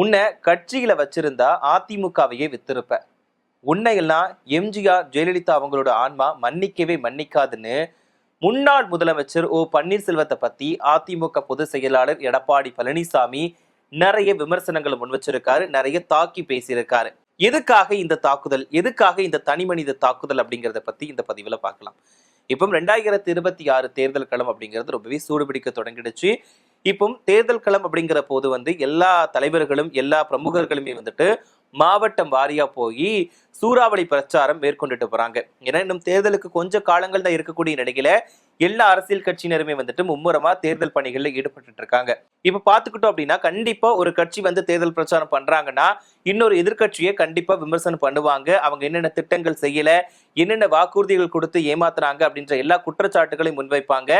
உன்னை கட்சியில வச்சிருந்தா அதிமுகவையே வித்திருப்ப. உன்னையெல்லாம் எம்ஜிஆர் ஜெயலலிதா அவங்களோட ஆன்மா மன்னிக்கவே மன்னிக்காதுன்னு முன்னாள் முதலமைச்சர் பன்னீர்செல்வத்தை பத்தி அதிமுக பொதுச் செயலாளர் எடப்பாடி பழனிசாமி நிறைய விமர்சனங்களை முன் வச்சிருக்காரு, நிறைய தாக்கி பேசியிருக்காரு. எதுக்காக இந்த தாக்குதல், எதுக்காக இந்த தனி மனித தாக்குதல் அப்படிங்கிறத பத்தி இந்த பதிவுல பார்க்கலாம். இப்போ 2026 தேர்தல் களம் அப்படிங்கிறது ரொம்பவே சூடுபிடிக்க தொடங்கிடுச்சு. இப்போ தேர்தல் களம் அப்படிங்கிற போது எல்லா தலைவர்களும் எல்லா பிரமுகர்களுமே மாவட்டம் வாரியா போய் சூறாவளி பிரச்சாரம் மேற்கொண்டுட்டு போறாங்க. ஏன்னா இன்னும் தேர்தலுக்கு கொஞ்சம் காலங்கள் தான் இருக்கக்கூடிய நிலையில எல்லா அரசியல் கட்சியினருமே மும்முரமா தேர்தல் பணிகள்ல ஈடுபட்டு இருக்காங்க. இப்ப பாத்துக்கிட்டோம் அப்படின்னா கண்டிப்பா ஒரு கட்சி தேர்தல் பிரச்சாரம் பண்றாங்கன்னா இன்னொரு எதிர்கட்சியை கண்டிப்பா விமர்சனம் பண்ணுவாங்க. அவங்க என்னென்ன திட்டங்கள் செய்யல, என்னென்ன வாக்குறுதிகள் கொடுத்து ஏமாத்துறாங்க அப்படின்ற எல்லா குற்றச்சாட்டுகளையும் முன்வைப்பாங்க.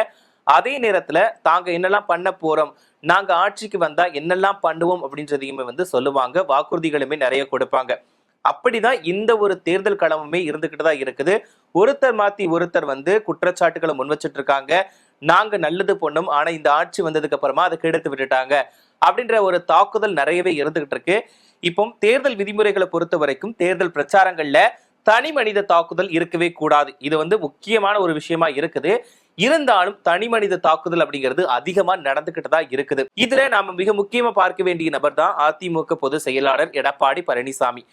அதே நேரத்துல தாங்க என்னெல்லாம் பண்ண போறோம், நாங்க ஆட்சிக்கு வந்தா என்னெல்லாம் பண்ணுவோம் அப்படின்றதையுமே சொல்லுவாங்க. வாக்குறுதிகளுமே நிறைய கொடுப்பாங்க. அப்படிதான் இந்த ஒரு தேர்தல் களமுமே இருந்துகிட்டு தான் இருக்குது. ஒருத்தர் மாத்தி ஒருத்தர் குற்றச்சாட்டுகளை முன் வச்சுட்டு இருக்காங்க. நாங்க நல்லது பொண்ணும், ஆனா இந்த ஆட்சி வந்ததுக்கு அப்புறமா அதை கெடுத்து விட்டுட்டாங்க அப்படின்ற ஒரு தாக்குதல் நிறையவே இருந்துகிட்டு இருக்கு. இப்போ தேர்தல் விதிமுறைகளை பொறுத்த வரைக்கும் தேர்தல் பிரச்சாரங்கள்ல தனி மனித தாக்குதல் இருக்கவே கூடாது. இது முக்கியமான ஒரு விஷயமா இருக்குது. இருந்தாலும் தனி மனித தாக்குதல் அப்படிங்கிறது அதிகமா நடந்துகிட்டு தான் இருக்குது. இதுல நாம மிக முக்கியமா பார்க்க வேண்டிய நபர் தான் அதிமுக பொதுச் செயலாளர் எடப்பாடி பழனிசாமி.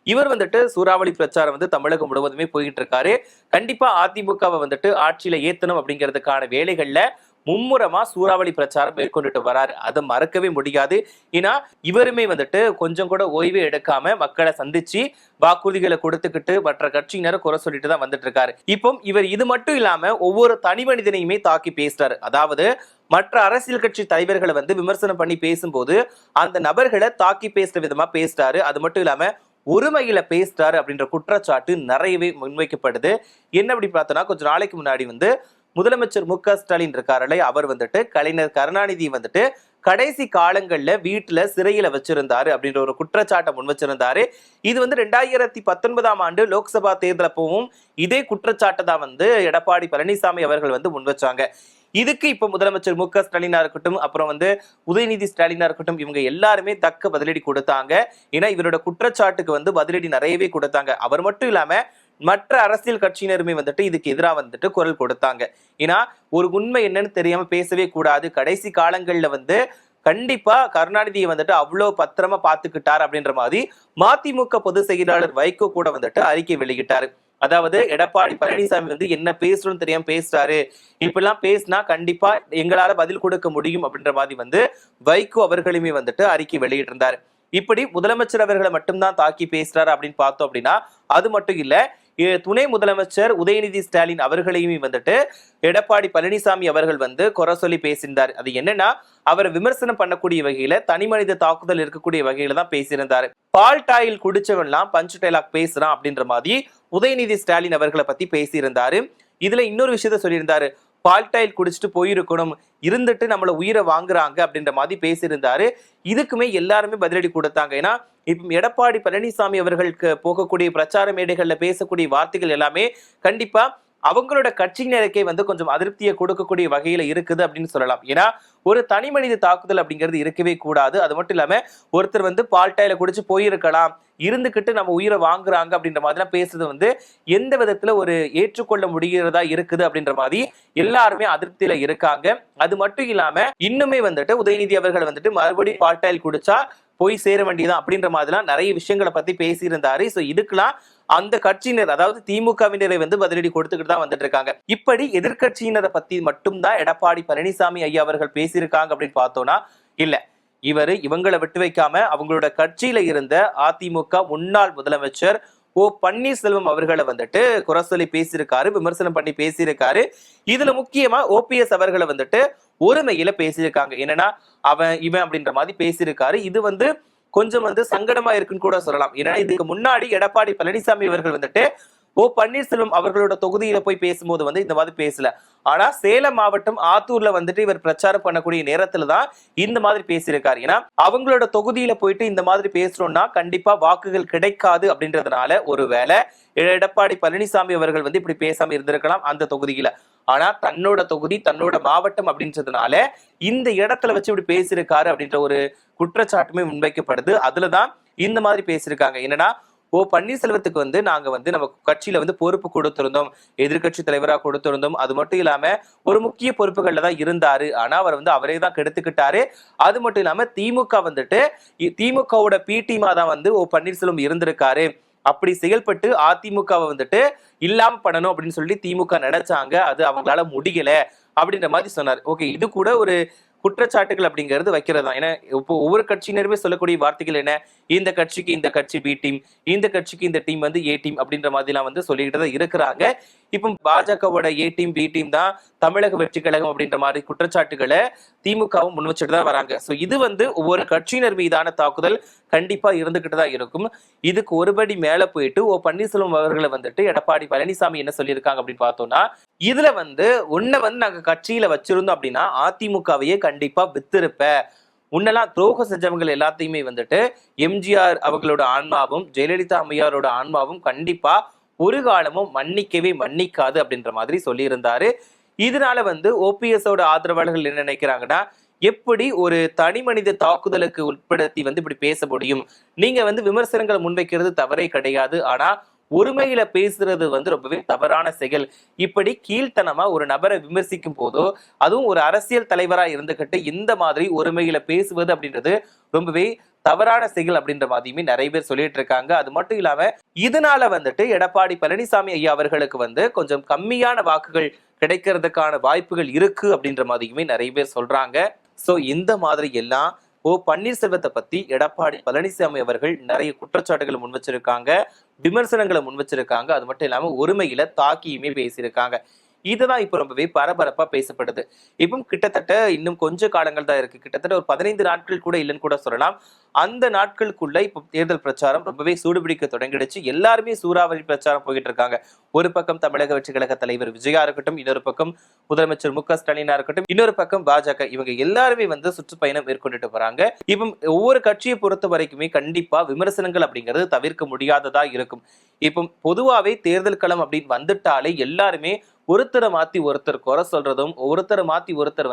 இவர் சூறாவளி பிரச்சாரம் தமிழகம் முழுவதுமே போயிட்டு இருக்காரு. கண்டிப்பா அதிமுகவை ஆட்சியில ஏத்தணும் அப்படிங்கிறதுக்கான வேலைகள்ல மும்முரமா சூறாவளி பிரச்சாரம் மேற்கொண்டுட்டு வராரு. அதை மறக்கவே முடியாது. ஏன்னா இவருமே கொஞ்சம் கூட ஓய்வு எடுக்காம மக்களை சந்திச்சு வாக்குறுதிகளை கொடுத்துக்கிட்டு மற்ற கட்சியினரை குறை சொல்லிட்டு தான் வந்துட்டு இருக்காரு. இப்போ இவர் இது மட்டும் இல்லாம ஒவ்வொரு தனி மனிதனையுமே தாக்கி பேசுறாரு. அதாவது மற்ற அரசியல் கட்சி தலைவர்களை விமர்சனம் பண்ணி பேசும்போது அந்த நபர்களை தாக்கி பேசுற விதமா பேசுறாரு. அது மட்டும் இல்லாம ஒருமையில பேசுறாரு அப்படின்ற குற்றச்சாட்டு நிறையவே முன்வைக்கப்படுது. என்ன அப்படி பார்த்தோம்னா கொஞ்ச நாளைக்கு முன்னாடி முதலமைச்சர் மு.க. ஸ்டாலின் இருக்காரு, அவர் கலைஞர் கருணாநிதி கடைசி காலங்கள்ல வீட்டுல சிறையில வச்சிருந்தாரு அப்படின்ற ஒரு குற்றச்சாட்டை முன் வச்சிருந்தாரு. இது 2019 ஆண்டு லோக்சபா தேர்தல் அப்பவும் இதே குற்றச்சாட்டை தான் எடப்பாடி பழனிசாமி அவர்கள் முன் வச்சாங்க. இதுக்கு இப்ப முதலமைச்சர் மு.க. ஸ்டாலினா இருக்கட்டும், அப்புறம் உதயநிதி ஸ்டாலினா இருக்கட்டும், இவங்க எல்லாருமே தக்க பதிலடி கொடுத்தாங்க. ஏன்னா இவரோட குற்றச்சாட்டுக்கு பதிலடி நிறையவே கொடுத்தாங்க. அவர் மட்டும் இல்லாம மற்ற அரசியல் கட்சியினருமே இதுக்கு எதிராக குரல் கொடுத்தாங்க. ஏன்னா ஒரு உண்மை என்னன்னு தெரியாம பேசவே கூடாது. கடைசி காலங்கள்ல கண்டிப்பா கருணாநிதியை அவ்வளவு பத்திரமா பாத்துக்கிட்டார் அப்படின்ற மாதிரி மதிமுக பொதுச் செயலாளர் வைகோ கூட அறிக்கை வெளியிட்டாரு. அதாவது எடப்பாடி பழனிசாமி என்ன பேசணும்னு தெரியாம பேசுறாரு, இப்பெல்லாம் பேசினா கண்டிப்பா எங்களால பதில் கொடுக்க முடியும் அப்படின்ற மாதிரி வைகோ அவர்களுமே அறிக்கை வெளியிட்டு இருந்தாரு. இப்படி முதலமைச்சர் அவர்களை மட்டும்தான் தாக்கி பேசுறாரு அப்படின்னு பார்த்தோம் அப்படின்னா அது மட்டும் இல்ல, துணை முதலமைச்சர் உதயநிதி ஸ்டாலின் அவர்களையுமே எடப்பாடி பழனிசாமி அவர்கள் குறை சொல்லி பேசியிருந்தார். அது என்னன்னா அவரை விமர்சனம் பண்ணக்கூடிய வகையில தனி மனித தாக்குதல் இருக்கக்கூடிய வகையில தான் பேசியிருந்தாரு. பால் டாயில் குடிச்சவன்லாம் பஞ்ச் டைலாக் பேசுறான் அப்படின்ற மாதிரி உதயநிதி ஸ்டாலின் அவர்களை பத்தி பேசியிருந்தாரு. இதுல இன்னொரு விஷயத்த சொல்லியிருந்தாரு, பால்டைல் குடிச்சிட்டு போயிருக்கணும், இருந்துட்டு நம்மள உயிரை வாங்குறாங்க அப்படின்ற மாதிரி பேசியிருந்தாரு. இதுக்குமே எல்லாருமே பதிலடி கொடுத்தாங்க. ஏன்னா இப்ப எடப்பாடி பழனிசாமி அவர்களுக்கு போகக்கூடிய பிரச்சார மேடைகள்ல பேசக்கூடிய வார்த்தைகள் எல்லாமே கண்டிப்பா அவங்களோட கட்சியினருக்கே கொஞ்சம் அதிருப்தியை கொடுக்கக்கூடிய வகையில இருக்குது அப்படின்னு சொல்லலாம். ஏன்னா ஒரு தனி மனித தாக்குதல் அப்படிங்கிறது இருக்கவே கூடாது. அது மட்டும் இல்லாம ஒருத்தர் பால்டைல குடிச்சு போயிருக்கலாம், இருந்துகிட்டு நம்ம உயிரை வாங்குறாங்க அப்படின்ற மாதிரிலாம் பேசுறது எந்த விதத்துல ஒரு ஏற்றுக்கொள்ள முடிகிறதா இருக்குது அப்படின்ற மாதிரி எல்லாருமே அதிருப்தியில இருக்காங்க. அது மட்டும் இல்லாம இன்னுமே உதயநிதி அவர்கள் மறுபடியும் பால்டைல் குடிச்சா போய் சேர வேண்டியதான் அப்படின்ற மாதிரிலாம் நிறைய விஷயங்களை பத்தி பேசியிருந்தாரு. சோ இதுக்கெல்லாம் அந்த கட்சியினர் அதாவது திமுகவினரை பதிலடி கொடுத்துக்கிட்டு தான் வந்துட்டு இருக்காங்க. இப்படி எதிர்கட்சியினரை பத்தி மட்டும்தான் எடப்பாடி பழனிசாமி ஐயா அவர்கள் பேசியிருக்காங்க அப்படின்னு பார்த்தோம்னா இல்ல, இவங்களை விட்டு வைக்காம அவங்களோட கட்சியில இருந்த அதிமுக முன்னாள் முதலமைச்சர் பன்னீர்செல்வம் அவர்களை குறை சொல்லி பேசியிருக்காரு, விமர்சனம் பண்ணி பேசியிருக்காரு. இதுல முக்கியமா ஓபிஎஸ் அவர்களை ஒருமையில பேசியிருக்காங்க. என்னன்னா அவன் இவன் அப்படின்ற மாதிரி பேசியிருக்காரு. இது கொஞ்சம் சங்கடமா இருக்குன்னு கூட சொல்லலாம். ஏன்னா இதுக்கு முன்னாடி எடப்பாடி பழனிசாமி அவர்கள் பன்னீர்செல்வம் அவர்களோட தொகுதியில போய் பேசும்போது இந்த மாதிரி பேசல. ஆனா சேலம் மாவட்டம் ஆத்தூர்ல இவர் பிரச்சாரம் பண்ணக்கூடிய நேரத்துலதான் இந்த மாதிரி பேசியிருக்காரு. ஏன்னா அவங்களோட தொகுதியில போயிட்டு இந்த மாதிரி பேசுறோம்னா கண்டிப்பா வாக்குகள் கிடைக்காது அப்படின்றதுனால ஒருவேளை எடப்பாடி பழனிசாமி அவர்கள் இப்படி பேசாம இருந்திருக்கலாம் அந்த தொகுதியில. ஆனா தன்னோட தொகுதி தன்னோட மாவட்டம் அப்படின்றதுனால இந்த இடத்துல வச்சு இப்படி பேசியிருக்காரு அப்படின்ற ஒரு குற்றச்சாட்டுமே முன்வைக்கப்படுது. அதுலதான் இந்த மாதிரி பேசியிருக்காங்க. என்னன்னா, பன்னீர்செல்வத்துக்கு நாங்க நம்ம கட்சியில பொறுப்பு கொடுத்திருந்தோம், எதிர்கட்சி தலைவரா கொடுத்திருந்தோம். அது மட்டும் இல்லாம ஒரு முக்கிய பொறுப்புகள்ல தான் இருந்தாரு. ஆனா அவர் அவரே தான் கெடுத்துக்கிட்டாரு. அது மட்டும் இல்லாம திமுக திமுகவோட பி டீமா தான் பன்னீர்செல்வம் இருந்திருக்காரு. அப்படி செயல்பட்டு அதிமுகவை இல்லாம பண்ணணும் அப்படின்னு சொல்லி திமுக நினைச்சாங்க. அது அவங்களால முடியல அப்படின்ற மாதிரி சொன்னார். ஓகே, இது கூட ஒரு குற்றச்சாட்டுகள் அப்படிங்கிறது வைக்கிறது தான். ஏன்னா இப்போ ஒவ்வொரு கட்சியினருமே சொல்லக்கூடிய வார்த்தைகள் என்ன, இந்த கட்சிக்கு இந்த கட்சி பி டீம், இந்த கட்சிக்கு இந்த டீம் ஏ டீம் அப்படின்ற மாதிரிலாம் சொல்லிக்கிட்டு தான் இருக்கிறாங்க. இப்போ பாஜகவோட ஏ டீம் பி டீம் தான் தமிழக வெற்றி கழகம் அப்படின்ற மாதிரி குற்றச்சாட்டுகளை திமுகவும் முன் வச்சுட்டு தான் வராங்க. ஸோ இது ஒவ்வொரு கட்சியினர் மீதான தாக்குதல் கண்டிப்பா இருந்துகிட்டு தான் இருக்கும். இதுக்கு ஒருபடி மேல போயிட்டு பன்னீர்செல்வம் அவர்களை எடப்பாடி பழனிசாமி என்ன சொல்லியிருக்காங்க அப்படின்னு பார்த்தோம்னா, இதுல உன்னை நாங்க கட்சியில வச்சிருந்தோம் அப்படின்னா அதிமுகவையே கண்டிப்பா வித்திருப்ப, உன்னெல்லாம் துரோகம் செஞ்சவங்க எல்லாத்தையுமே எம்ஜிஆர் அவங்களோட ஆன்மாவும் ஜெயலலிதா அம்மையாரோட ஆன்மாவும் கண்டிப்பா ஒரு காலமும் மன்னிக்கவே மன்னிக்காது அப்படின்ற மாதிரி சொல்லியிருந்தாரு. இதனால ஓபிஎஸ் ஓட ஆதரவாளர்கள் என்ன நினைக்கிறாங்கன்னா, எப்படி ஒரு தனி மனித தாக்குதலுக்கு உட்படுத்தி இப்படி பேச முடியும்? நீங்க விமர்சனங்களை முன்வைக்கிறது தவறே கிடையாது. ஆனா ஒருமையில பேசுறது ரொம்பவே தவறான செயல். இப்படி கீழ்த்தனமா ஒரு நபரை விமர்சிக்கும் போதோ, அதுவும் ஒரு அரசியல் தலைவரா இருந்துகிட்டு இந்த மாதிரி ஒருமையில பேசுவது அப்படின்றது ரொம்பவே தவறான செயல் அப்படின்ற மாதிரியுமே நிறைய பேர் சொல்லிட்டு இருக்காங்க. அது மட்டும் இல்லாம இதனால எடப்பாடி பழனிசாமி ஐயா அவர்களுக்கு கொஞ்சம் கம்மியான வாக்குகள் கிடைக்கிறதுக்கான வாய்ப்புகள் இருக்கு அப்படின்ற மாதிரியுமே நிறைய பேர் சொல்றாங்க. சோ இந்த மாதிரி எல்லாம் பன்னீர்செல்வத்தை பத்தி எடப்பாடி பழனிசாமி அவர்கள் நிறைய குற்றச்சாட்டுகளை முன் வச்சிருக்காங்க, விமர்சனங்களை முன் வச்சிருக்காங்க. அது மட்டும் இல்லாம ஒருமையில தாக்கியுமே பேசியிருக்காங்க. இதுதான் இப்ப ரொம்பவே பரபரப்பா பேசப்படுது. இப்போ கிட்டத்தட்ட இன்னும் கொஞ்ச காலங்கள் தான் இருக்கு. கிட்டத்தட்ட ஒரு 15 நாட்கள் கூட இல்லைன்னு கூட சொல்லலாம். அந்த நாட்களுக்குள்ள இப்ப தேர்தல் பிரச்சாரம் ரொம்பவே சூடுபிடிக்க தொடங்கிடுச்சு. எல்லாருமே சூறாவளி பிரச்சாரம் போயிட்டு இருக்காங்க. ஒரு பக்கம் தமிழக வெற்றி கழக தலைவர் விஜயா இருக்கட்டும், இன்னொரு பக்கம் முதலமைச்சர் மு க ஸ்டாலினா இருக்கட்டும், இன்னொரு பக்கம் பாஜக, இவங்க எல்லாருமே சுற்றுப்பயணம் மேற்கொண்டுட்டு வராங்க. இப்போ ஒவ்வொரு கட்சியை பொறுத்த வரைக்குமே கண்டிப்பா விமர்சனங்கள் அப்படிங்கிறது தவிர்க்க முடியாததா இருக்கும். இப்போ பொதுவாவே தேர்தல் களம் அப்படின்னு வந்துட்டாலே எல்லாருமே ஒருத்தரை மாத்தி ஒருத்தர் குறை சொல்றதும், ஒருத்தரை மாத்தி ஒருத்தர்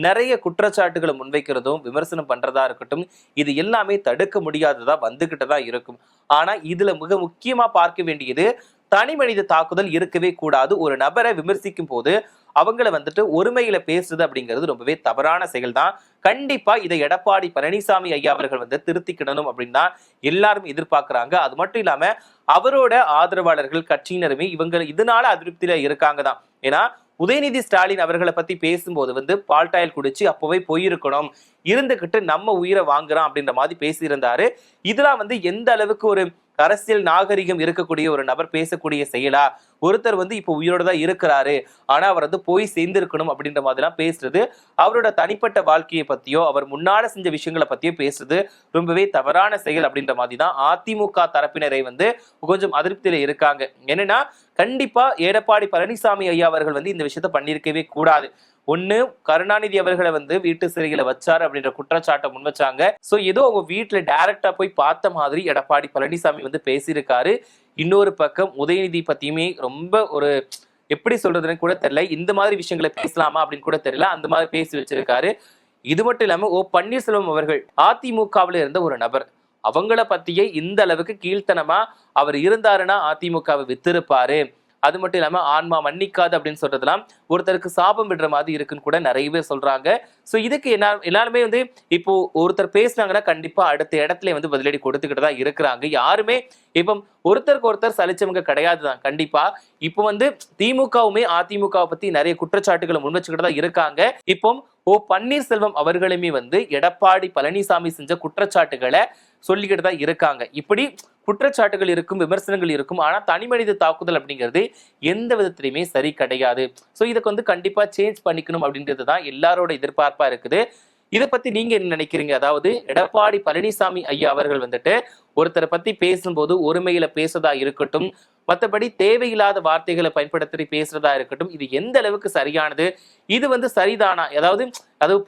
நிறைய குற்றச்சாட்டுகளை முன்வைக்கிறதும், விமர்சனம் பண்றதா இருக்கட்டும், இது எல்லாமே தடுக்க முடியாததா வந்துகிட்டுதான் இருக்கும். ஆனா இதுல மிக முக்கியமா பார்க்க வேண்டியது, தனி மனித தாக்குதல் இருக்கவே கூடாது. ஒரு நபரை விமர்சிக்கும் போது அவங்களை ஒருமையில பேசுறது அப்படிங்கிறது ரொம்பவே தவறான செயல் தான். கண்டிப்பா இதை எடப்பாடி பழனிசாமி ஐயா அவர்கள் திருத்திக்கிடணும் அப்படின்னு தான் எல்லாரும் எதிர்பார்க்கிறாங்க. அது மட்டும் இல்லாம அவரோட ஆதரவாளர்கள் கட்சியினருமே இவங்க இதனால அதிருப்தியில இருக்காங்க தான். ஏன்னா உதயநிதி ஸ்டாலின் அவர்களை பத்தி பேசும்போது பால்டாயில் குடிச்சு அப்பவே போயிருக்கணும், இருந்துகிட்டு நம்ம உயிரை வாங்குறான் அப்படின்ற மாதிரி பேசியிருந்தாரு. இதெல்லாம் எந்த அளவுக்கு ஒரு அரசியல் நாகரிகம் இருக்கக்கூடிய ஒரு நபர் பேசக்கூடிய செயலா? ஒருத்தர் இப்ப உயிரோட தான் இருக்கிறாரு, ஆனா அவர் போய் சேர்ந்திருக்கணும் அப்படின்ற மாதிரி எல்லாம் பேசுறது, அவரோட தனிப்பட்ட வாழ்க்கையை பத்தியோ அவர் முன்னால செஞ்ச விஷயங்களை பத்தியோ பேசுறது ரொம்பவே தவறான செயல் அப்படின்ற மாதிரி தான் அதிமுக தரப்பினரை கொஞ்சம் அதிருப்தியில இருக்காங்க. என்னன்னா கண்டிப்பா எடப்பாடி பழனிசாமி ஐயா அவர்கள் இந்த விஷயத்த பண்ணிருக்கவே கூடாது. ஒண்ணு கருணாநிதி அவர்களை வீட்டு சிறைகளை வச்சாரு அப்படின்ற குற்றச்சாட்டை முன் வச்சாங்க. சோ ஏதோ அவங்க வீட்டுல டைரக்டா போய் பார்த்த மாதிரி எடப்பாடி பழனிசாமி பேசியிருக்காரு. இன்னொரு பக்கம் உதயநிதி பத்தியுமே ரொம்ப ஒரு எப்படி சொல்றதுன்னு கூட தெரியல, இந்த மாதிரி விஷயங்களை பேசலாமா அப்படின்னு கூட தெரியல, அந்த மாதிரி பேசி வச்சிருக்காரு. இது மட்டும் இல்லாம பன்னீர்செல்வம் அவர்கள் அதிமுகவில் இருந்த ஒரு நபர், அவங்கள பத்தியே இந்த அளவுக்கு கீழ்த்தனமா அவர் இருந்தாருன்னா அதிமுகவை வித்திருப்பாரு, அது மட்டும் இல்லாம ஆன்மா மன்னிக்காது அப்படின்னு சொல்றதுலாம் ஒருத்தருக்கு சாபம் விடுற மாதிரி இருக்குன்னு கூட நிறைய பேர் சொல்றாங்க. சோ இதுக்கு எல்லாருமே இப்போ ஒருத்தர் பேசினாங்கன்னா கண்டிப்பா அடுத்த இடத்துல பதிலடி கொடுத்துக்கிட்டு தான் இருக்கிறாங்க. யாருமே இப்போ ஒருத்தருக்கு ஒருத்தர் சலிச்சவங்க கிடையாதுதான். கண்டிப்பா இப்போ திமுகவுமே அதிமுகவை பத்தி நிறைய குற்றச்சாட்டுகளை முன் வச்சுக்கிட்டு தான் இருக்காங்க. இப்போ பன்னீர்செல்வம் அவர்களுமே எடப்பாடி பழனிசாமி செஞ்ச குற்றச்சாட்டுகளை சொல்லிக்கிட்டு தான் இருக்காங்க. இப்படி குற்றச்சாட்டுகள் இருக்கும், விமர்சனங்கள் இருக்கும். ஆனா தனி மனித தாக்குதல் அப்படிங்கிறது எந்த விதத்திலுமே சரி கிடையாது. சோ இதுக்கு கண்டிப்பா சேஞ்ச் பண்ணிக்கணும் அப்படின்றது தான் எல்லாரோட எதிர்பார்ப்பா இருக்குது. இதை பத்தி நீங்க என்ன நினைக்கிறீங்க? அதாவது எடப்பாடி பழனிசாமி ஐயா அவர்கள் ஒருத்தரை பத்தி பேசும்போது ஒருமையில பேசுறதா இருக்கட்டும், மற்றபடி தேவையில்லாத வார்த்தைகளை பயன்படுத்தி பேசுறதா இருக்கட்டும், இது எந்த அளவுக்கு சரியானது, இது சரிதானா, அதாவது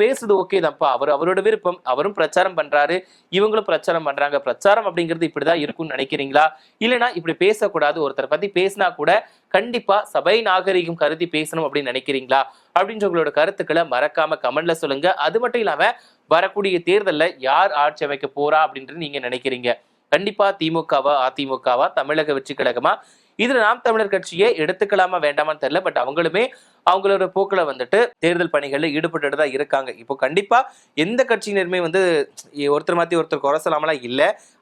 பேசுறது ஓகே தான்ப்பா, அவரோட விருப்பம், அவரும் பிரச்சாரம் பண்றாரு, இவங்களும் பிரச்சாரம் பண்றாங்க, பிரச்சாரம் அப்படிங்கிறது இப்படிதான் இருக்கும்னு நினைக்கிறீங்களா, இல்லைன்னா இப்படி பேசக்கூடாது, ஒருத்தரை பத்தி பேசினா கூட கண்டிப்பா சபை நாகரிகம் கருதி பேசணும் அப்படின்னு நினைக்கிறீங்களா அப்படின்ற உங்களோட கருத்துக்களை மறக்காம கமெண்ட்ல சொல்லுங்க. அது மட்டும் இல்லாம வரக்கூடிய தேர்தல்ல யார் ஆட்சி அமைக்க போறா அப்படின்றது நீங்க நினைக்கிறீங்க? கண்டிப்பா திமுகவா, அதிமுகவா, தமிழக வெற்றி கழகமா, இதுல நாம் தமிழர் கட்சியை எடுத்துக்கலாமா வேண்டாமான்னு தெரியல. பட் அவங்களுமே அவங்களோட போக்குல தேர்தல் பணிகள்ல ஈடுபட்டு தான் இருக்காங்க. இப்போ கண்டிப்பா எந்த கட்சியினருமே ஒருத்தர் மாத்தி ஒருத்தர் குறை சொல்லாமலாம் இல்ல,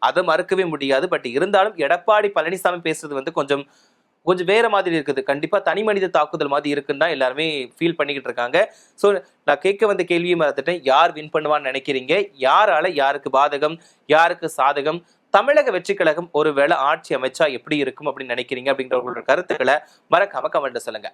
அதை மறுக்கவே முடியாது. பட் இருந்தாலும் எடப்பாடி பழனிசாமி பேசுறது கொஞ்சம் வேற மாதிரி இருக்குது. கண்டிப்பா தனி மனித தாக்குதல் மாதிரி இருக்குன்னு தான் எல்லாருமே ஃபீல் பண்ணிக்கிட்டு இருக்காங்க. ஸோ நான் கேட்க வந்த கேள்வியை மறந்துட்டேன். யார் வின் பண்ணுவான்னு நினைக்கிறீங்க? யாரால யாருக்கு பாதகம், யாருக்கு சாதகம்? தமிழக வெற்றி கழகம் ஒருவேளை ஆட்சி அமைச்சா எப்படி இருக்கும் அப்படின்னு நினைக்கிறீங்க அப்படிங்கிற உங்களோட கருத்துக்களை மறக்காம கமெண்ட்ல சொல்லுங்க.